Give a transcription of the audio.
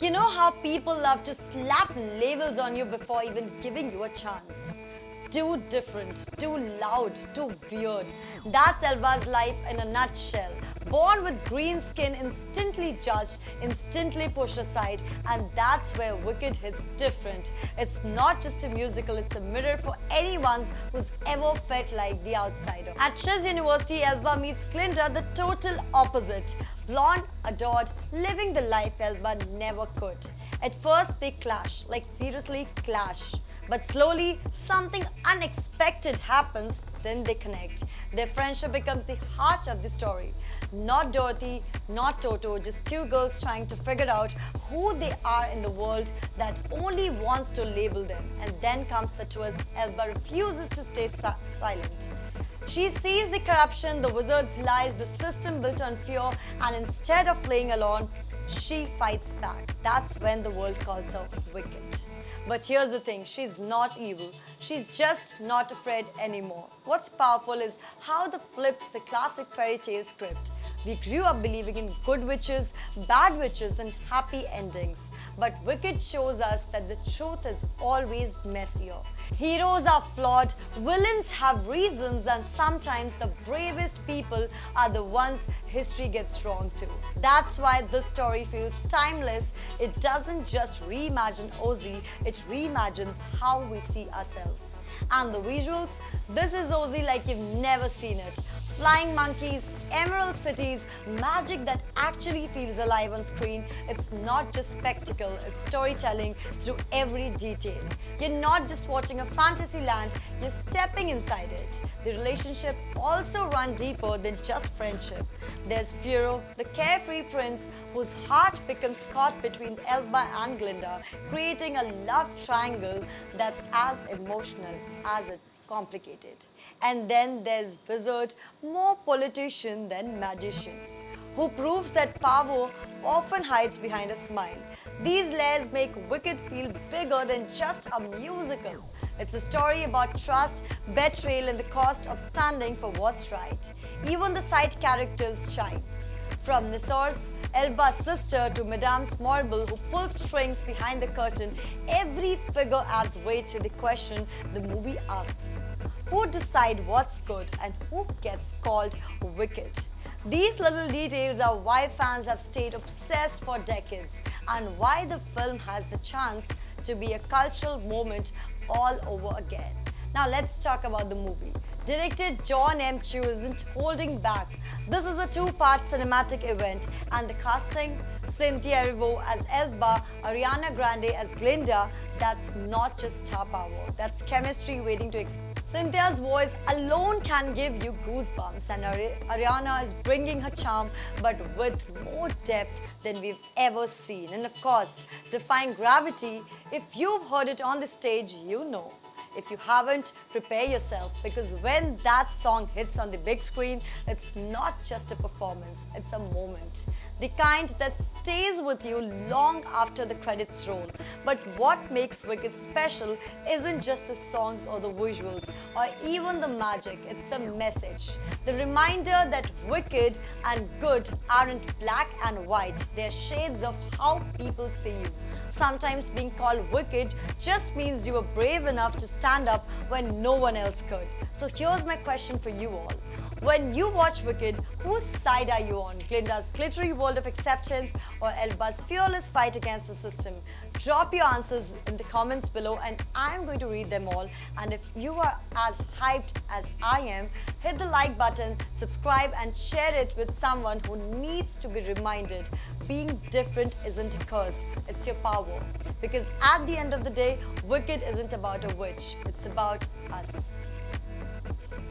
You know how people love to slap labels on you before even giving you a chance? Too different, too loud, too weird. That's Elba's life in a nutshell. Born with green skin, instantly judged, instantly pushed aside, and that's where Wicked hits different. It's not just a musical, it's a mirror for anyone who's ever felt like the outsider. At Shiz University, Elba meets Glinda, the total opposite. Blonde, adored, living the life Elba never could. At first, they clash, like seriously clash. But slowly, something unexpected happens, then they connect. Their friendship becomes the heart of the story. Not Dorothy, not Toto, just two girls trying to figure out who they are in the world that only wants to label them. And then comes the twist: Elba refuses to stay silent. She sees the corruption, the wizard's lies, the system built on fear, and instead of playing alone, she fights back. That's when the world calls her Wicked. But here's the thing, she's not evil. She's just not afraid anymore. What's powerful is how the flips the classic fairy tale script. We grew up believing in good witches, bad witches, and happy endings. But Wicked shows us that the truth is always messier. Heroes are flawed, villains have reasons, and sometimes the bravest people are the ones history gets wrong to. That's why this story feels timeless. It doesn't just reimagine Ozzy, it reimagines how we see ourselves. And the visuals? This is Ozzy like you've never seen it. Flying monkeys, emerald cities, magic that actually feels alive on screen. It's not just spectacle, it's storytelling through every detail. You're not just watching a fantasy land, you're stepping inside it. The relationship also run deeper than just friendship. There's Firo, the carefree prince whose heart becomes caught between Elba and Glinda, creating a love triangle that's as emotional as it's complicated. And then there's Wizard, more politician than magician, who proves that power often hides behind a smile. These layers make Wicked feel bigger than just a musical. It's a story about trust, betrayal, and the cost of standing for what's right. Even the side characters shine. From Nissor's Elba's sister to Madame's Marble who pulls strings behind the curtain, every figure adds weight to the question the movie asks. Who decide what's good and who gets called wicked? These little details are why fans have stayed obsessed for decades and why the film has the chance to be a cultural moment all over again. Now let's talk about the movie. Director John M. Chu isn't holding back. This is a two-part cinematic event, and the casting, Cynthia Erivo as Elba, Ariana Grande as Glinda, that's not just star power, that's chemistry waiting to explode. Cynthia's voice alone can give you goosebumps, and Ariana is bringing her charm but with more depth than we've ever seen. And of course, defying gravity, if you've heard it on the stage, you know. If you haven't, prepare yourself, because when that song hits on the big screen, it's not just a performance, it's a moment. The kind that stays with you long after the credits roll. But what makes Wicked special isn't just the songs or the visuals or even the magic, it's the message. The reminder that wicked and good aren't black and white, they're shades of how people see you. Sometimes being called wicked just means you were brave enough to stand up when no one else could. So here's my question for you all. When you watch Wicked, whose side are you on? Glinda's glittery world of acceptance or Elba's fearless fight against the system? Drop your answers in the comments below and I'm going to read them all. And if you are as hyped as I am, hit the like button, subscribe and share it with someone who needs to be reminded being different isn't a curse, it's your power. Because at the end of the day, Wicked isn't about a witch, it's about us.